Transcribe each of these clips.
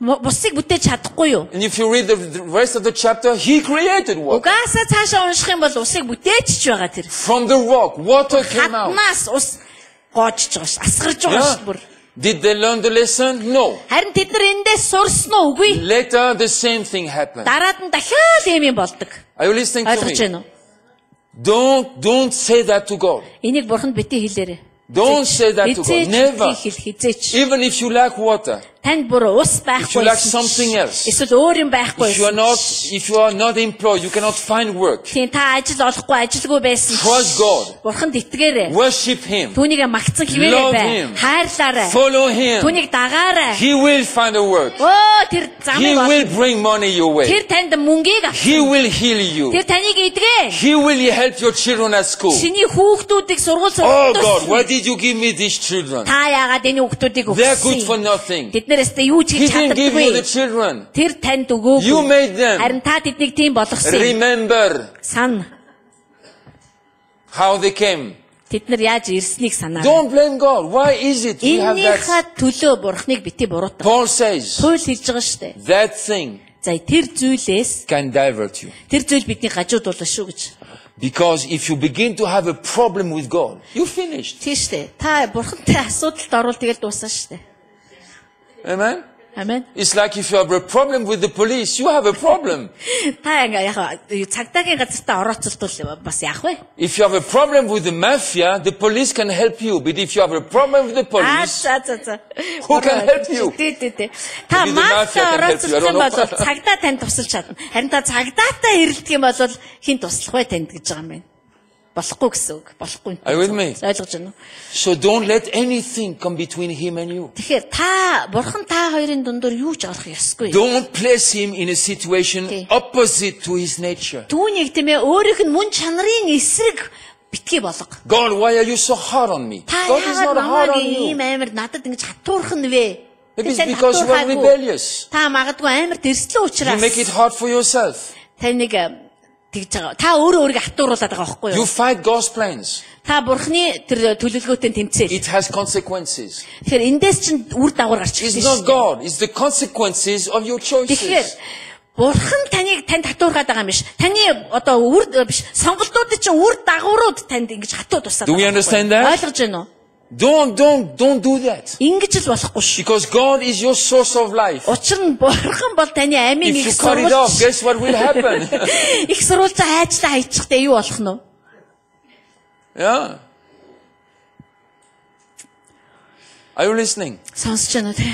бусыг бүтээж чадахгүй юу? And if you read the rest of the chapter, he created water. Угаасаа цаашаа унших юм бол усыг бүтээч байгаа тэр. From the rock, water came out. Хатнаас ус гоожж байгаа ш, асгарж байгаа ш бүр. Did they learn the lesson? No. Харин тэд нар эндээс сурсан уу үгүй? Later, the same thing happened. Дараад нь дахиад ийм юм болдог. Are you listening to Ойлгож me? байна уу? Don't say that to God. Энийг бурханд битгий хэлээрэй. Don't say that to God. Never. Хизээч. Even if you lack water, Танд бүр ус if you байхгүй. lack something else, Эсвэл өөр юм байхгүй. if you are not employed, you cannot find work. Тийм та ажил олохгүй ажилгүй байсан. Trust God. Бурханд итгээрэй. Worship Him. Түүнийг магтсан хിവэрэй Love бай. Him. Хайрлаарай. Follow Him. Түүнийг дагаарай. He will find a work. Оо тэр замыг He олно. will bring money your way. Тэр танд мөнгийг авах. He will heal you. Тэр таныг идгээ. He will help your children at school. Чиний хүүхдүүдийг сургууль Oh сургууль. God, why did you give me these children? Та яагаад энэ хүүхдүүдийг They are good for өгсөн? nothing. Тэднээс тэ юу ч He хийж didn't give you the чаддаггүй. children. Тэр танд өгөөгүй. You made them. Харин та тэднийг тийм болгосон. Remember Сан. how they came. Тэд нар яаж ирснийг санаарай. Don't blame God. Why is it we have that? Энийхээ төлөө бурхныг бити буруутгах. Paul says Паул хэлж байгаа шүү дээ. that thing За тэр зүйлээс can divert you. тэр зүйл бидний гажуудуулна шүү гэж. Because if you begin to have a problem with God, you finished. Тийм шүү дээ. Та бурхантай асуудалд орвол тэгэл дуусна шүү дээ. Amen? Амен. It's like if you have a problem with the police, you have a problem. Та ингээ яг цагдаагийн газартаа орооцолтвол бас яах вэ? If you have a problem with the mafia, the police can help you. But if you have a problem with the police, За. Who can help you? Тий. Та Maybe the mafia мафия can help you, I орооцолт юм don't know. бол цагдаа танд тусалж чадна. Харин та цагдаатай хэрэлдэх юм бол хин туслах вэ танд гэж байгаа юм байна. Болохгүй гэсэн үг. Болохгүй. Are you with me? Ойлгож байна уу? So don't let anything come between him and you. Тэгэхээр та бурхан та хоёрын дундуур юу ч орох ёсгүй. Don't place him in a situation Okay. opposite to his nature. Түүнийг тийм ээ өөрийнх нь мөн чанарын эсрэг битгий болго. God, why are you so hard on me? Та God is not яагаад hard on намайг ийм you. амар надад ингэж хатуурхан вэ? Maybe it's because you are rebellious. Та магадгүй амар тэрслэн You учраас make it hard for yourself. та нэг тэгж байгаа. Та өөрөө өөрийгөө хатууруулад байгаа байхгүй You юу? fight God's plans. Та бурхны тэр төлөвлөгөөтэй тэмцээл. It has consequences. Тэгэхээр эндээс чинь үр дагавар гарч It's ирсэн not шүү. God. It's the consequences of your Тэгэхээр choices. бурхан танд хатуурхаад байгаа юм биш. Таны одоо үр биш сонголтуудын чинь үр дагаврууд танд ингэж хатуу тусаад. Do we understand that? Ойлгож байна уу? Don't do that. Ингэж л болохгүй шүү. Because God is your source of life. Учир нь бурхан бол таны амийн If you их cut it off, сурвалж. guess what will happen? Их сурвалжаа хайчлаа хайчихтай юу болох нь вэ? Yeah. Are you listening? Сонсож байна уу те?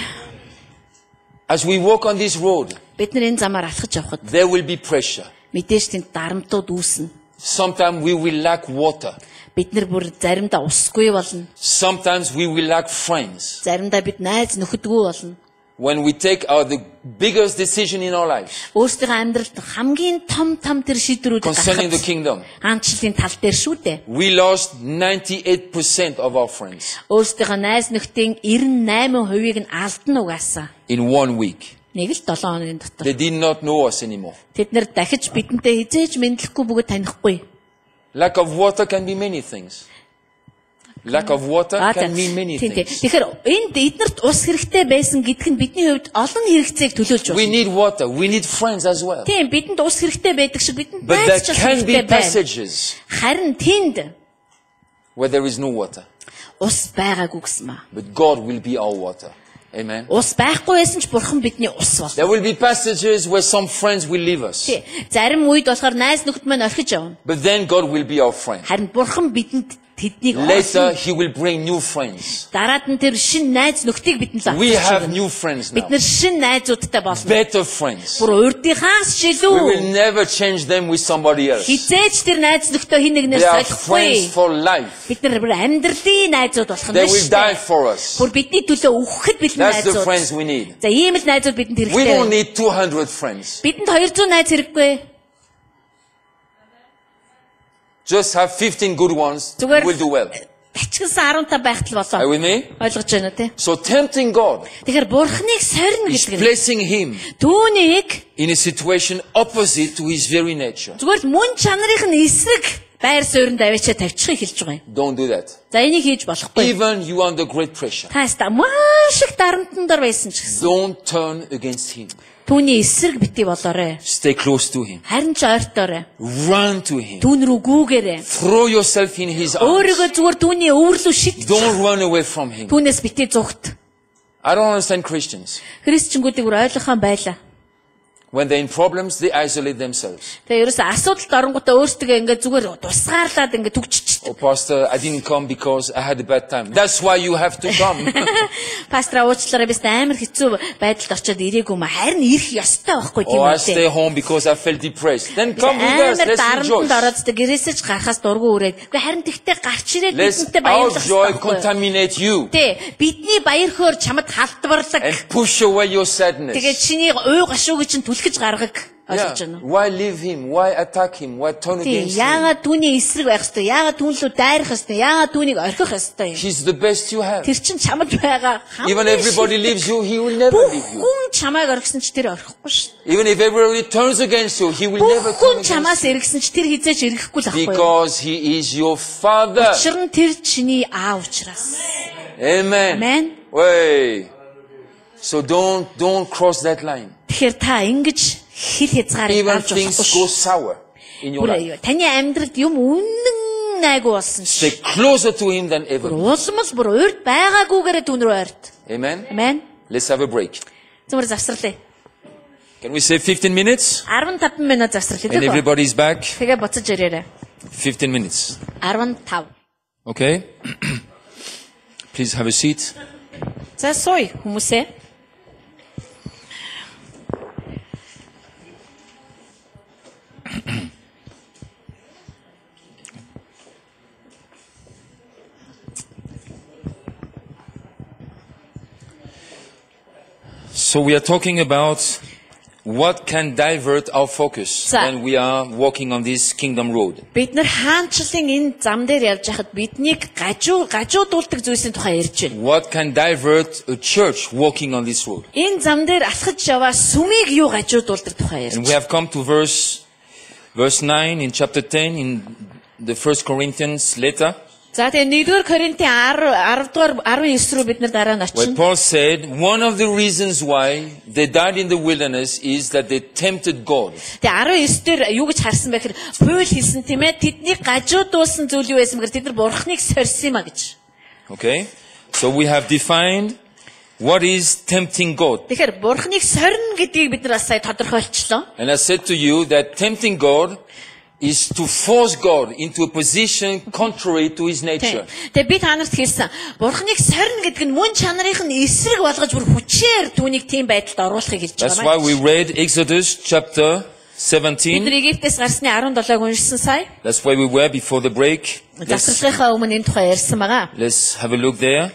As we walk on this road, Бид нар энэ замаар алхаж явхад there will be pressure. мэдээж тэнд дарамтууд үүснэ. Sometimes we will lack water. Бид нар бүр заримдаа усгүй болно. Sometimes we will lack friends. Заримдаа бид найз нөхөдгүй болно. When we take the biggest decision in our lives Өөрсдийнхөө амьдралд хамгийн том тэр шийдвэрүүд concerning the гаргахад kingdom, хаанчлалын тал дээр шүү дээ. we lost 98% of our friends Өөрсдийнхөө найз нөхдийн 98%-ийг нь алдна угаасаа. in 1 week. Нэг л 7 хоногийн дотор. They did not know us anymore. Тэд нар дахиж бидэнтэй хизээж мэдлэхгүй бөгөөд танихгүй. Lack of water can be many things. Lack of water can mean many Тийм. things. Тэгэхээр энд эднэрт ус хэрэгтэй байсан гэдг нь бидний хувьд олон хэрэгцээг төлөөлж We байна. need water. We need friends as well. Тийм, бидэнд ус хэрэгтэй байдаг шиг бидэнд But there найз ч can be хэрэгтэй байна. passages Харин тэнд where there is no water. ус байгаагүй гэсэн маа. But God will be our water. Amen. Ус байхгүй байсан ч бурхан бидний ус бол. There will be passages where some friends will leave us. Тий. Зарим үед болохоор найз нөхд маань орхиж явна. But then God will be our friend. Харин бурхан бидэнд тэднийг Later, олсон. He will bring new friends. Дараад нь тэр шин найз нөхдийг бидэнд л We have авч new friends Бид now. нар шин найзуудтай болно. Better friends. Бүр урдынхаас We will шилүү. never change them with somebody else. Хизээч тэр найз нөхдөд хин They нэгнээс are friends солихгүй. for life. Бид нар бүр амьдралын найзууд болох юм They байна will die шүү дээ. for us. Бүр бидний төлөө өгөхөд бэлэн That's the friends найзууд. we need. За ийм л найзууд бидэнд We don't хэрэгтэй. need 200 friends. Бидэнд 200 найз хэрэггүй. Just have 15 good ones. You Зүгээр will do well. тачгсан 15 байхтал Are you болоо. with me? Ойлгож байна тий. So tempting God Тэгэхээр бурхныг сорно is гэдэг нь placing Him түүнийг in a situation opposite to His very nature. зүгээр л мөн чанарынх нь эсрэг байр суурьнд аваачаа тавьчихыг хэлж байгаа юм. Don't do that. За энийг хийж болохгүй. Even you are under great pressure. Таста маш их дарамтан дор байсан ч гэсэн. Don't turn against him. Түүний эсрэг битгий болоорой. Stay close to him. Харин ч ойртоорой. Run to him. Түүн рүү гүүгээрэй. Throw yourself in his arms. Өөрийгөө зүгээр түүний өвөрлөө шидчих. Don't run away from him. Түүнээс битгий зүгт. I don't understand Christians. Христчингүүдийг бүр ойлгохын байлаа. When they're in problems, they isolate themselves. Тэгээ ерөөсө асуудалд оронгуудаа өөрсдөө ингээд зүгээр тусгаарлаад ингээд түгччихдэг. Oh, Pastor, I didn't come because I had a bad time. That's why you have to come. Пастор уучлаарай бист амар хэцүү байдалд очиод ирээгүй юм. Харин ирэх ёстой байхгүй тийм Oh, I үү? stay home because I felt depressed. Then come with us. Амар Let's дарамтанд rejoice. ороодтой гэрээсээ ч гарахаас дургу үрээд. Гэхдээ харин тэгтээ гарч ирээд Let's бидэнтэй our баярлах joy хэрэгтэй. contaminate you Тэ бидний баяр хөөр чамд халтбарлаг. and push away your sadness. Тэгээ чиний уу гашууг чинь түлхэж гаргаг. Yeah. Ойлгож байна уу? Why leave him? Why attack him? Why turn Тий, against him? яагаад түүний эсрэг байх ёстой? Яагаад түүн лөө дайрах ёстой? Яагаад түүнийг орхих ёстой юм? He's the best you have. Тэр чин чамд байгаа. Even everybody leaves you, he will never leave you. Хүн чамайг орхисон ч тэр орхихгүй шүү. Even if everybody turns against you, he will never turn Хүн against чамаас you. эргэсэн ч тэр хизээч эргэхгүй л ахгүй юу? Because he is your father. Учир нь тэр чиний аав учраас. Amen. Amen. Way. So don't cross that line. Тэгэхээр та ингэж хил хязгаарыг Even авч things go болохгүй. sour in your life. Бүр таны амьдралд юм үнэн найгуу болсон ч. Stay closer to him than ever. Улмал бүр урд байгаагүйгээр түүн рүү ойрт. Amen. Амен. Let's have a break. Зүгээр завсарлаа. Can we say 15 minutes? 15 минут завсарлаа. And everybody's back. Тэгээ буцаж ирээрэй. 15 minutes. 15. Okay? Please have a seat. За сууй хүмүүсээ. So we are talking about what can divert our focus when we are walking on this kingdom road. Бид нар хаанчлалын энэ зам дээр явж байхад биднийг гажуудуулдаг зүйлсийн тухай ярьж байна. What can divert a church walking on this road? Энэ зам дээр алхаж яваа сүмийг юу гажуудуулдаг тухай ярьж And we have come to verse 9 in chapter 10 in the 1 Corinthians letter. За тэгээ 1-р Коринтын 10-р 19 рүү бид нар дараа нь Where очино. Paul said one of the reasons why they died in the wilderness is that they tempted God. Тэгээ 19 дээр юу гэж харсан бэ гэхээр Паул хэлсэн тийм ээ тэднийг гажуудуулсан зүйл юу байсан гэхээр тэд нар бурхныг сорьсон юм а гэж. Okay? So we have defined what is tempting God. Тэгэхээр бурхныг сорьно гэдгийг бид нар бас сая тодорхойлчлоо. And I said to you that tempting God is to force God into a position contrary to his nature. Тэгээ би та нарт хэлсэн бурхныг сорьно гэдэг нь мөн чанарынх нь эсрэг болгож бүр хүчээр түүнийг тийм байдалд оруулахыг хэлж That's байгаа why we read Exodus chapter Бид 17. нар Египтээс гарсны 17-г уншсан сая. That's why we were before the break. Засварлагынхаа өмнө энэ тухай ярьсан байгаа. Let's have a look there.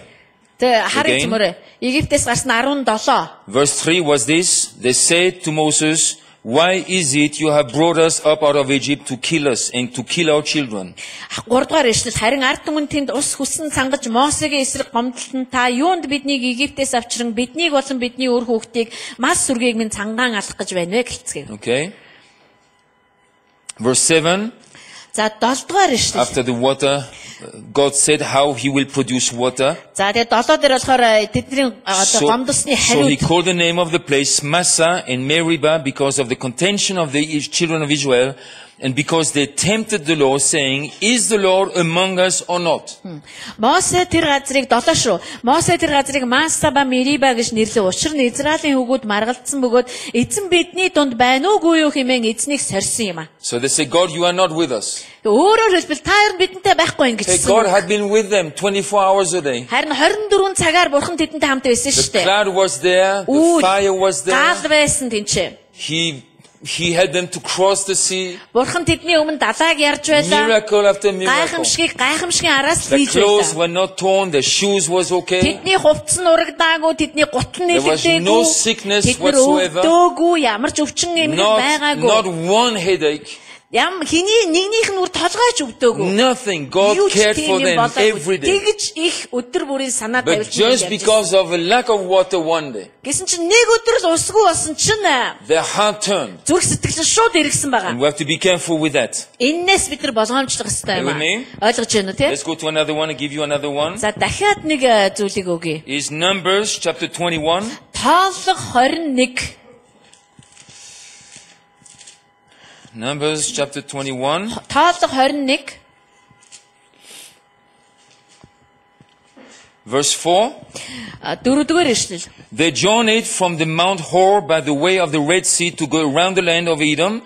Тэгээ харъя Again. зүмөрөө. Египтээс гарсны 17. Verse 3 was this. They said to Moses, why is it you have brought us up out of Egypt to kill us and to kill our children? 3-р эшлэл харин ард түмэн тэнд ус хүссэн цангаж Мосегийн эсрэг гомдлон та юунд биднийг Египтээс авчран биднийг болон бидний өр хүүхдийг мас сүргийг минь цангаан алах гэж байна вэ гэлцгээв. Okay. Verse 7. За 7-р эшлэл. After the water, God said how he will produce water. За тэгээ 7 дээр болохоор тэдний одоо гомдсны So he хариуд called the name of the place Massa and Meribah because of the contention of the children of Israel and because they tempted the Lord saying, is the Lord among us or not? Мосе тэр газрыг 7 шүү. Мосе тэр газрыг Масса ба Мериба гэж нэрлэв. Учир нь Израилийн хүүгүүд маргалдсан бөгөөд эзэн бидний дунд байна уугүй юу хэмээн эзнийг сорьсон юм а. So they say, God, you are not with us. Өөрөөр хэлбэл та хоёр бидэнтэй байхгүй Hey, God ингэжсэн. had been with them 24 hours a day. Харин 24 цагаар бурхан тэдэнтэй хамт байсан шүү The дээ. cloud was there, the fire was Гал there. байсан тэнцээ. He had them to cross the sea. Бурхан тэдний өмнө далайг ярьж байлаа. Miracle after miracle. Гайхамшигын араас The хийж clothes байлаа. were not torn, the shoes was okay. Тэдний хувцс нь урагдаагүй, тэдний гутал There was нэлэгдээгүй. no sickness Тэднэр whatsoever. өвдөөгүй, ямар ч өвчин эмнэлэг Not байгаагүй. one headache. Хиний нэгнийх нь үр толгойч өгдөөгүй. Nothing. God cared for them every day. Тэгж их өдөр бүрийн санаа But тавьж just because of a lack of water one day, гэсэн чинь нэг өдөр л усгүй болсон чинь their heart turned. зүрх сэтгэл нь шууд эргэсэн байгаа. And we have to be careful with that. Эннээс бид нар болгоомжлох хэрэгтэй юм аа. Ойлгож байна уу те? Let's go to another one and give you another one. За дахиад нэг зүйлийг өгье. Is Numbers chapter 21. Тооллого 21. Numbers chapter 21. Тооллого 21. Verse 4. Дөрөвдүгээр ишлэл. They journeyed from the Mount Hor by the way of the Red Sea to go around the land of Edom,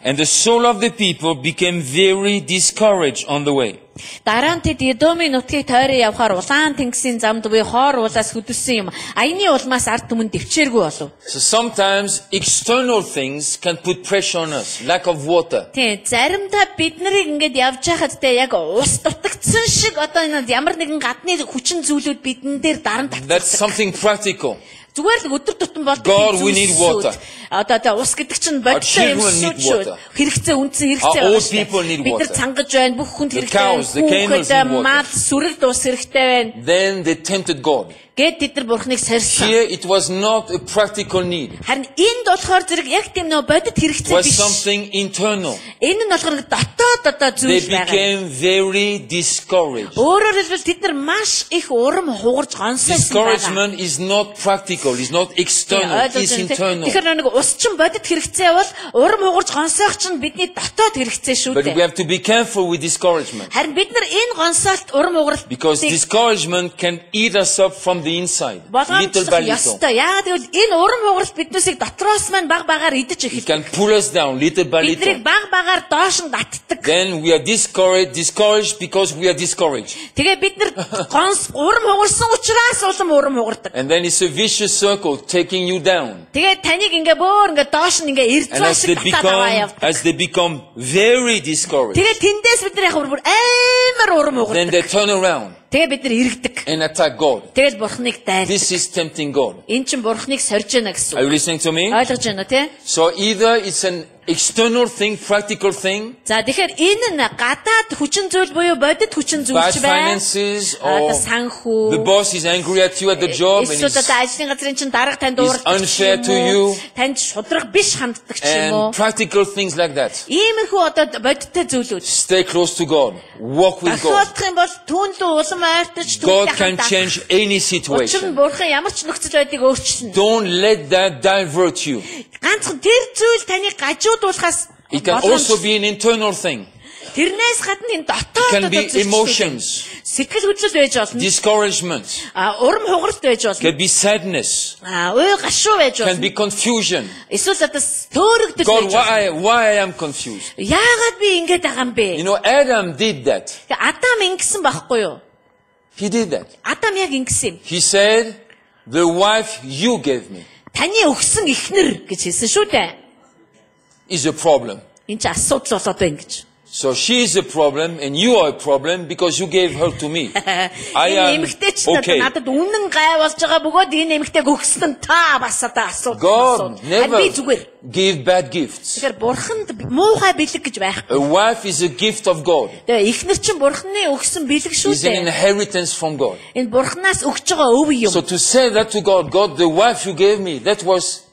and the soul of the people became very discouraged on the way. Дараа нь тэд Эдомын нутгийг тойрон явхаар улаан тэнгисийн замд буй хоор уулаас хөдөлсөн юм. Аяны улмаас ард түмэн дэвчээргүй болов. So sometimes external things can put pressure on us, lack of water. Тий, заримдаа бид нарыг ингэж явж байхад те яг ус дутагдсан шиг одоо энэ ямар нэгэн гадны хүчин зүйлүүд бидэн дээр даран That's татдаг. something practical. Зүгээр л өдөр тутам болдог. God, we need water. Одоо ус гэдэг чинь бодтой юм шүү. Хэрэгцээ үндсэн хэрэгцээ Our old people need бид нар water. цангаж байна. Бүх хүнд The хэрэгтэй. cows, the camels need water. Мал сүрэг дус хэрэгтэй байна. Then they tempted God. Гэт тэд нар бурхныг сорьсон. Here it was not a practical need. Харин энд болохоор зэрэг яг тийм нөө бодит It хэрэгцээ was биш. something internal. Энэ нь болохоор дотоод одоо They зүйл байгаа. became very discouraged. Өөрөөр хэлбэл тэд нар маш их урам хугарч гонсойсон байгаа. Discouragement is not practical, it's not external, it's internal. Тэгэхээр нэг ус чин бодит хэрэгцээ бол урам хугарч гонсойх чинь бидний дотоод хэрэгцээ шүү But we дээ. have to be careful with discouragement. Харин бид нар энэ гонсоолт урам хугаралт Because discouragement can eat us up from the inside, little by болгоомжлох little. ёстой. Яагаад гэвэл энэ урам хугаралт биднээсийг дотроос маань баг багаар идэж It эхэлдэг. can pull us down little by Биднийг little. баг багаар доош нь татдаг. Then we are discouraged because we are discouraged. Тэгээ бид нар урам хугарсан учраас улам урам хугардаг. And then it's a vicious circle taking you down. Тэгээ таныг ингээ бөөр ингээ доош нь ингээ ирж And as they become very discouraged, тэгээ тэндээс бид нар яг бүр амар урам then хугардаг. they turn around Тэгээ бид нар иргэдэг. and attack God. Тэгэл бурхныг дайлдаг. This is tempting God. Энд чинь бурхныг сорж яана Are гэсэн. you listening to me? Ойлгож байна уу те? So either it's an external thing, practical thing, За тэгэхээр энэ нь гадаад хүчин зүйл буюу бодит хүчин зүйл bad ч байна. finances, Одоо or санхүү. the boss is angry at you at the job and Эсвэл одоо ажлын газрын чинь дарга танд is дуурдаг ч unfair юм to уу, you. танд шудраг биш ханддаг ч юм уу. and practical things like that. Иймэрхүү одоо бодиттой зүйлүүд. Stay close to God. Walk with God. Ахиулдах юм бол түүнлүү улам ойртож God can change any Учир нь situation. бурхан ямар ч нөхцөл байдлыг өөрчилнө. Don't let that divert you. Ганцхан тэр зүйл таныг гажуудуулахаас It can also be an internal thing. тэрнээс гадна энэ It дотоод can одоо be emotions, сэтгэл хөдлөл байж болно. discouragement, Урам хугаралт байж болно. can be sadness, Уй гашуу байж can болно. be confusion. Эсвэл одоо төөрөгдөл God, байж болно. why I am confused? Яагаад би ингэж байгаа юм бэ? You know, Adam did that. Адам ингэсэн байхгүй юу? He did that. Адам яг ингэсэн юм. He said, the wife you gave me Таны өгсөн эхнэр гэж хэлсэн шүү дээ. is a problem. Энд чи асуудал болоод байна гэж. So she is a problem and you are a problem because you gave her to me. I Энэ am эмэгтэй ч okay. надад үнэн гай болж байгаа бөгөөд энэ эмэгтэйг өгсөн нь та бас одоо асуудал. God never Би зүгээр. gave bad gifts. Тэгэхээр бурханд муухай бэлэг гэж байхгүй. A wife is a gift of God. Тэгээ эхнэр чинь бурханы өгсөн бэлэг шүү It's an дээ. inheritance from God. Энэ бурханаас өгч байгаа өв юм. So to say that to God, God, the wife you gave me, that was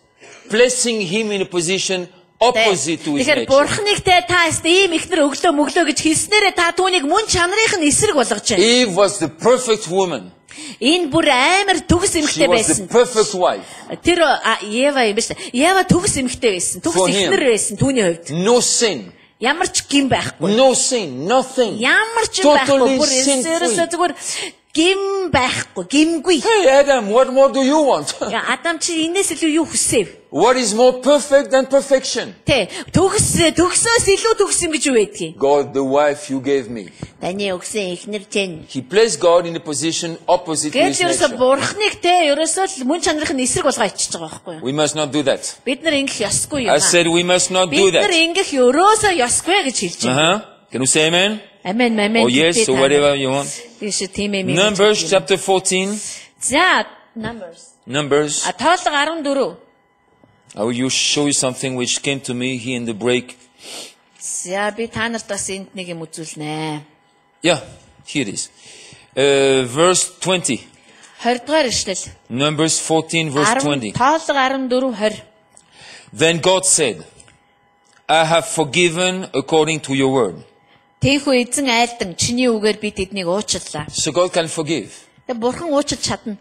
placing him in a position opposite to his Тэгэхээр nature. бурханыг та ийм эхнэр өглөө гэж хэлснээрээ та түүнийг мөн чанарын нь эсрэг болгож байна. Eve was the perfect woman. Энэ бүр амар төгс She эмэгтэй was the байсан. perfect wife. Тэр Ева юм биш үү? Ева төгс эмэгтэй байсан. Төгс For him. эхнэр байсан түүний хувьд. No sin. Ямар ч гин байхгүй. No sin. Nothing. Ямар ч юм Totally байхгүй. Бүр sin-free. ерөөсөө зүгээр гим байхгүй. Гимгүй. Hey Adam, what more do you want? Адам чи энэс илүү юу хүсэв? What is more perfect than perfection? Тэ төгсөөс илүү төгс юм гэж юу байдгийг? God, the wife you gave me. Таны өгсөн эхнэр чинь. He placed God in a position opposite to his Гэж ерөөсөө nature. бурхныг те ерөөсөө л мөн чанарын нь эсрэг болгоо ичиж байгаа байхгүй юу? We must not do that. Бид нар ингэх ёсгүй юм I said we must not do Бид нар that. ингэх ерөөсөө ёсгүй гэж хэлж байна. Can you say amen? Амен. Oh yes, or whatever you want. Тийш тийм ээ. Numbers chapter 14. За, Numbers. Numbers. Тоолго 14. I will show you something which came to me here in the break. За би та нарт бас энд нэг юм үзүүлнэ. Yeah, here it is. Verse 20. 20 дугаар ишлэл. Numbers 14, verse 20. Тоолго 14:20. Then God said, I have forgiven according to your word. Тэнхүү эзэн айлдан чиний үгээр би тэднийг уучлаа. So God can forgive. Тэгээ бурхан уучлж чадна.